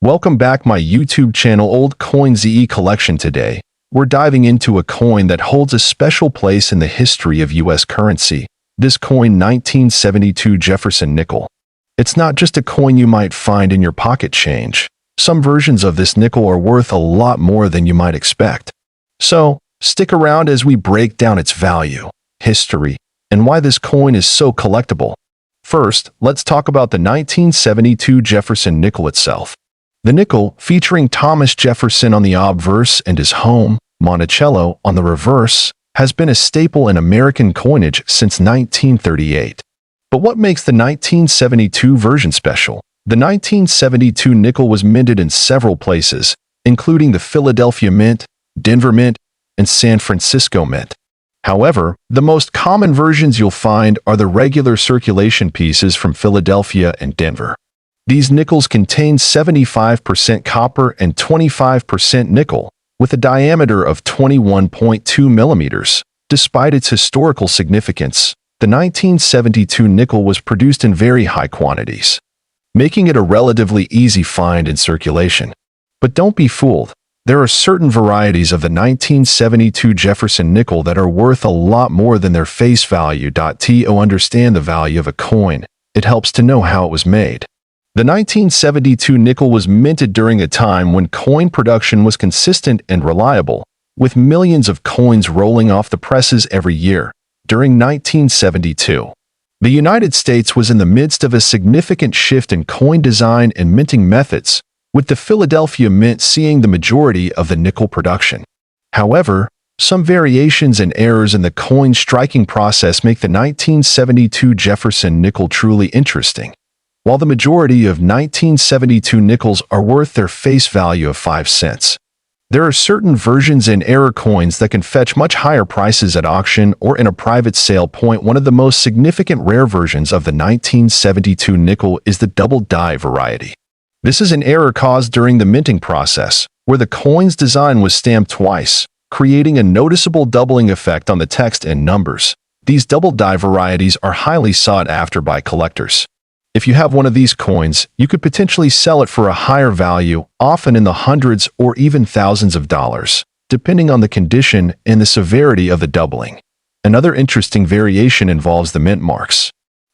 Welcome back my YouTube channel Old Coin ZE Collection. Today, we're diving into a coin that holds a special place in the history of US currency. This coin 1972 Jefferson Nickel. It's not just a coin you might find in your pocket change. Some versions of this nickel are worth a lot more than you might expect. So, stick around as we break down its value, history, and why this coin is so collectible. First, let's talk about the 1972 Jefferson Nickel itself. The nickel, featuring Thomas Jefferson on the obverse and his home, Monticello, on the reverse, has been a staple in American coinage since 1938. But what makes the 1972 version special? The 1972 nickel was minted in several places, including the Philadelphia Mint, Denver Mint, and San Francisco Mint. However, the most common versions you'll find are the regular circulation pieces from Philadelphia and Denver. These nickels contain 75% copper and 25% nickel, with a diameter of 21.2 millimeters. Despite its historical significance, the 1972 nickel was produced in very high quantities, making it a relatively easy find in circulation. But don't be fooled. There are certain varieties of the 1972 Jefferson Nickel that are worth a lot more than their face value. To understand the value of a coin, it helps to know how it was made. The 1972 nickel was minted during a time when coin production was consistent and reliable, with millions of coins rolling off the presses every year. During 1972, the United States was in the midst of a significant shift in coin design and minting methods, with the Philadelphia Mint seeing the majority of the nickel production. However, some variations and errors in the coin striking process make the 1972 Jefferson Nickel truly interesting. While the majority of 1972 nickels are worth their face value of 5 cents, there are certain versions and error coins that can fetch much higher prices at auction or in a private sale. One of the most significant rare versions of the 1972 nickel is the double die variety. This is an error caused during the minting process, where the coin's design was stamped twice, creating a noticeable doubling effect on the text and numbers. These double die varieties are highly sought after by collectors. If you have one of these coins, you could potentially sell it for a higher value, often in the hundreds or even thousands of dollars, depending on the condition and the severity of the doubling. Another interesting variation involves the mint marks.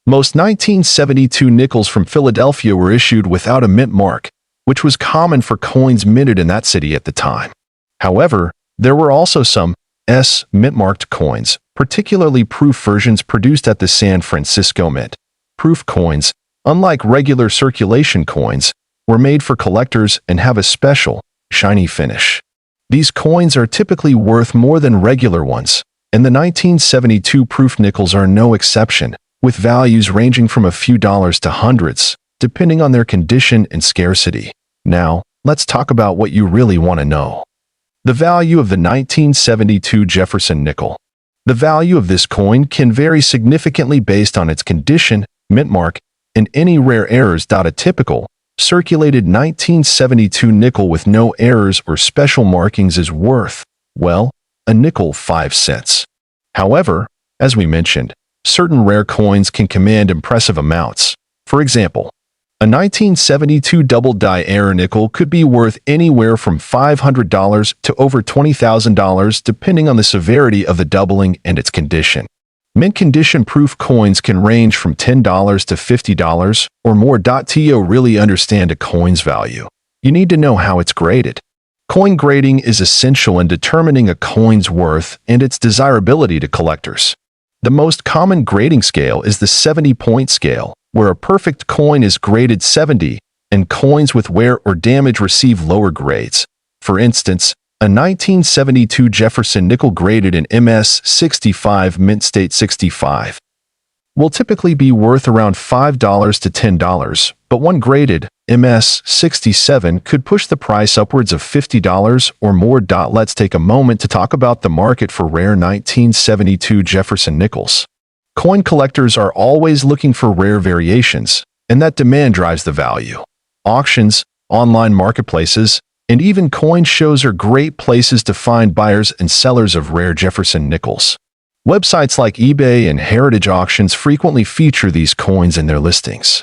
Most 1972 nickels from Philadelphia were issued without a mint mark, which was common for coins minted in that city at the time. However, there were also some mint-marked coins, particularly proof versions produced at the San Francisco Mint. Proof coins, unlike regular circulation coins, were made for collectors and have a special, shiny finish. These coins are typically worth more than regular ones, and the 1972 proof nickels are no exception, with values ranging from a few dollars to hundreds, depending on their condition and scarcity. Now, let's talk about what you really want to know. The value of the 1972 Jefferson Nickel. The value of this coin can vary significantly based on its condition, mint mark, and any rare errors. A typical, circulated 1972 nickel with no errors or special markings is worth, well, a nickel 5 cents. However, as we mentioned, certain rare coins can command impressive amounts. For example, a 1972 double die error nickel could be worth anywhere from $500 to over $20,000 depending on the severity of the doubling and its condition. Mint condition proof coins can range from $10 to $50 or more. To really understand a coin's value, you need to know how it's graded. Coin grading is essential in determining a coin's worth and its desirability to collectors. The most common grading scale is the 70-point scale, where a perfect coin is graded 70, and coins with wear or damage receive lower grades. For instance, a 1972 Jefferson Nickel graded in MS 65 Mint State 65 will typically be worth around $5 to $10, but one graded MS 67 could push the price upwards of $50 or more. Let's take a moment to talk about the market for rare 1972 Jefferson Nickels. Coin collectors are always looking for rare variations, and that demand drives the value. Auctions, online marketplaces, and even coin shows are great places to find buyers and sellers of rare Jefferson Nickels. Websites like eBay and Heritage Auctions frequently feature these coins in their listings.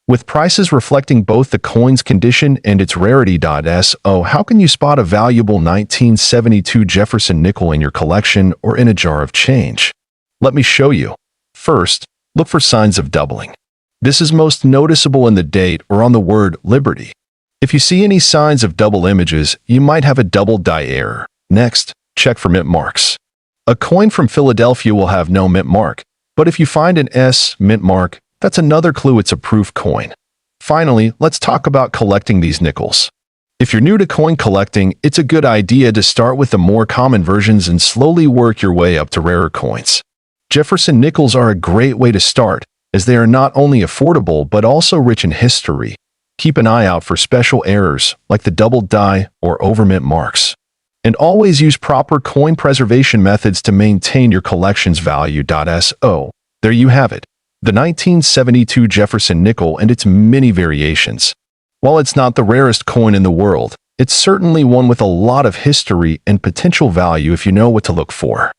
With prices reflecting both the coin's condition and its rarity. So, how can you spot a valuable 1972 Jefferson nickel in your collection or in a jar of change? Let me show you. First, look for signs of doubling. This is most noticeable in the date or on the word Liberty. If you see any signs of double images, you might have a double die error. Next, check for mint marks. A coin from Philadelphia will have no mint mark, but if you find an S mint mark, that's another clue it's a proof coin. Finally, let's talk about collecting these nickels. If you're new to coin collecting, it's a good idea to start with the more common versions and slowly work your way up to rarer coins. Jefferson Nickels are a great way to start, as they are not only affordable but also rich in history. Keep an eye out for special errors like the double die or overmint marks. And always use proper coin preservation methods to maintain your collection's value. So, there you have it, the 1972 Jefferson Nickel and its many variations. While it's not the rarest coin in the world, it's certainly one with a lot of history and potential value if you know what to look for.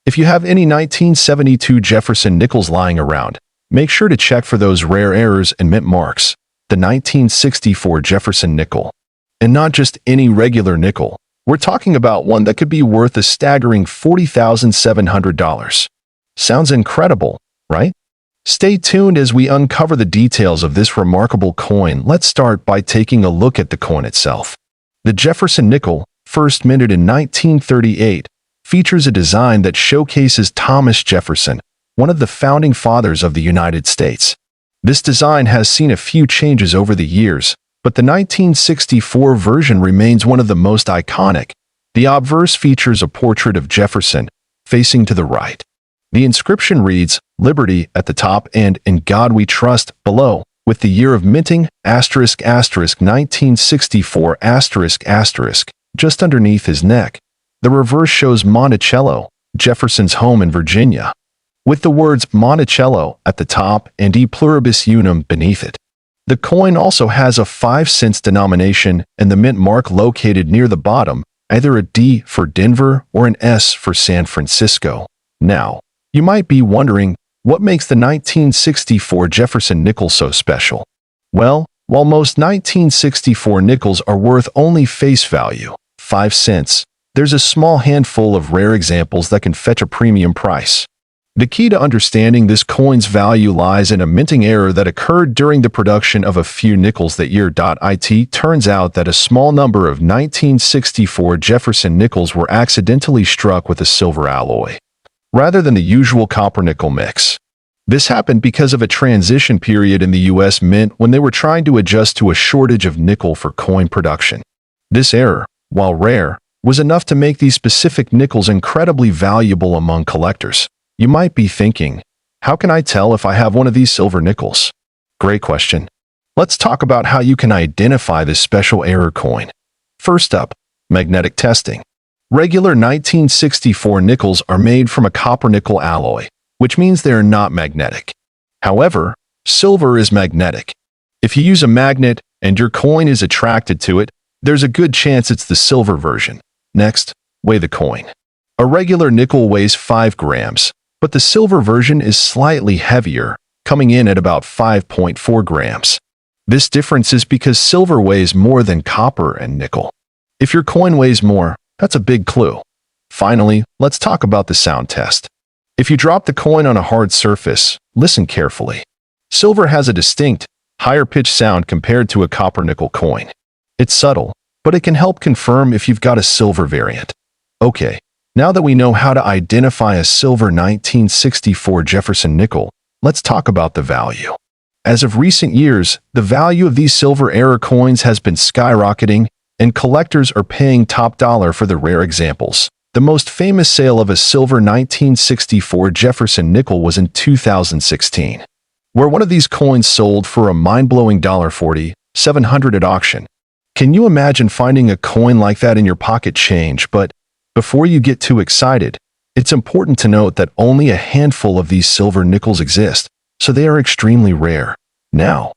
If you have any 1972 Jefferson Nickels lying around, make sure to check for those rare errors and mint marks. The 1964 Jefferson Nickel. And not just any regular nickel. We're talking about one that could be worth a staggering $40,700. Sounds incredible, right? Stay tuned as we uncover the details of this remarkable coin. Let's start by taking a look at the coin itself. The Jefferson Nickel, first minted in 1938, features a design that showcases Thomas Jefferson, one of the founding fathers of the United States. This design has seen a few changes over the years, but the 1964 version remains one of the most iconic. The obverse features a portrait of Jefferson, facing to the right. The inscription reads, Liberty at the top and In God We Trust below, with the year of minting, asterisk asterisk 1964 asterisk asterisk, just underneath his neck. The reverse shows Monticello, Jefferson's home in Virginia, with the words Monticello at the top and E pluribus unum beneath it. The coin also has a 5-cent denomination and the mint mark located near the bottom, either a D for Denver or an S for San Francisco. Now, you might be wondering, what makes the 1964 Jefferson Nickel so special? Well, while most 1964 nickels are worth only face value, 5 cents, there's a small handful of rare examples that can fetch a premium price. The key to understanding this coin's value lies in a minting error that occurred during the production of a few nickels that year. It turns out that a small number of 1964 Jefferson nickels were accidentally struck with a silver alloy, rather than the usual copper-nickel mix. This happened because of a transition period in the U.S. Mint when they were trying to adjust to a shortage of nickel for coin production. This error, while rare, was enough to make these specific nickels incredibly valuable among collectors. You might be thinking, how can I tell if I have one of these silver nickels? Great question. Let's talk about how you can identify this special error coin. First up, magnetic testing. Regular 1964 nickels are made from a copper-nickel alloy, which means they are not magnetic. However, silver is magnetic. If you use a magnet and your coin is attracted to it, there's a good chance it's the silver version. Next, weigh the coin. A regular nickel weighs 5 grams, but the silver version is slightly heavier, coming in at about 5.4 grams. This difference is because silver weighs more than copper and nickel. If your coin weighs more, that's a big clue. Finally, let's talk about the sound test. If you drop the coin on a hard surface, listen carefully. Silver has a distinct, higher-pitched sound compared to a copper-nickel coin. It's subtle, but it can help confirm if you've got a silver variant. Okay, now that we know how to identify a silver 1964 Jefferson Nickel, let's talk about the value. As of recent years, the value of these silver-era coins has been skyrocketing, and collectors are paying top dollar for the rare examples. The most famous sale of a silver 1964 Jefferson Nickel was in 2016, where one of these coins sold for a mind-blowing $40,700 at auction. Can you imagine finding a coin like that in your pocket change? But before you get too excited, it's important to note that only a handful of these silver nickels exist, so they are extremely rare. Now,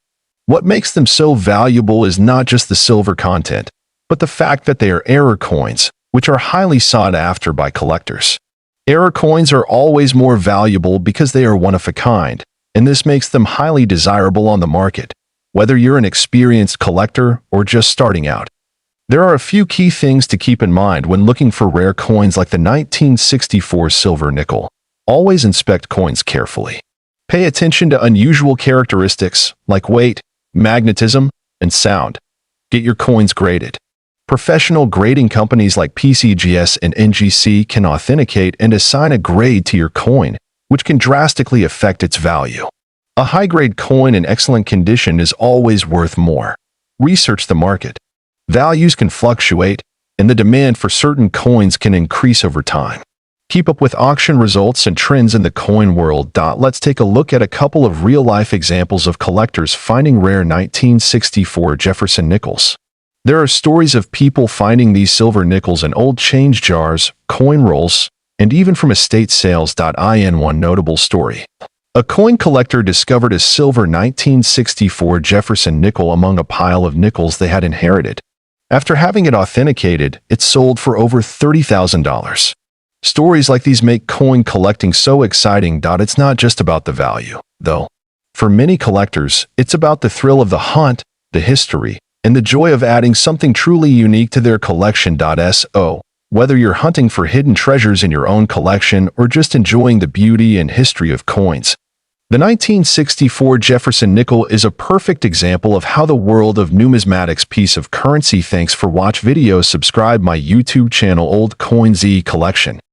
what makes them so valuable is not just the silver content, but the fact that they are error coins, which are highly sought after by collectors. Error coins are always more valuable because they are one of a kind, and this makes them highly desirable on the market. whether you're an experienced collector or just starting out. There are a few key things to keep in mind when looking for rare coins like the 1964 silver nickel. Always inspect coins carefully. Pay attention to unusual characteristics like weight, magnetism, and sound. Get your coins graded. Professional grading companies like PCGS and NGC can authenticate and assign a grade to your coin, which can drastically affect its value. A high-grade coin in excellent condition is always worth more. Research the market. Values can fluctuate, and the demand for certain coins can increase over time. Keep up with auction results and trends in the coin world. Let's take a look at a couple of real-life examples of collectors finding rare 1964 Jefferson Nickels. There are stories of people finding these silver nickels in old change jars, coin rolls, and even from estate sales. In one notable story, a coin collector discovered a silver 1964 Jefferson nickel among a pile of nickels they had inherited. After having it authenticated, it sold for over $30,000. Stories like these make coin collecting so exciting. It's not just about the value, though. For many collectors, it's about the thrill of the hunt, the history, and the joy of adding something truly unique to their collection. So, whether you're hunting for hidden treasures in your own collection or just enjoying the beauty and history of coins, the 1964 Jefferson nickel is a perfect example of how the world of numismatics piece of currency. Thanks for watch videos. Subscribe my YouTube channel Old Coins Collection.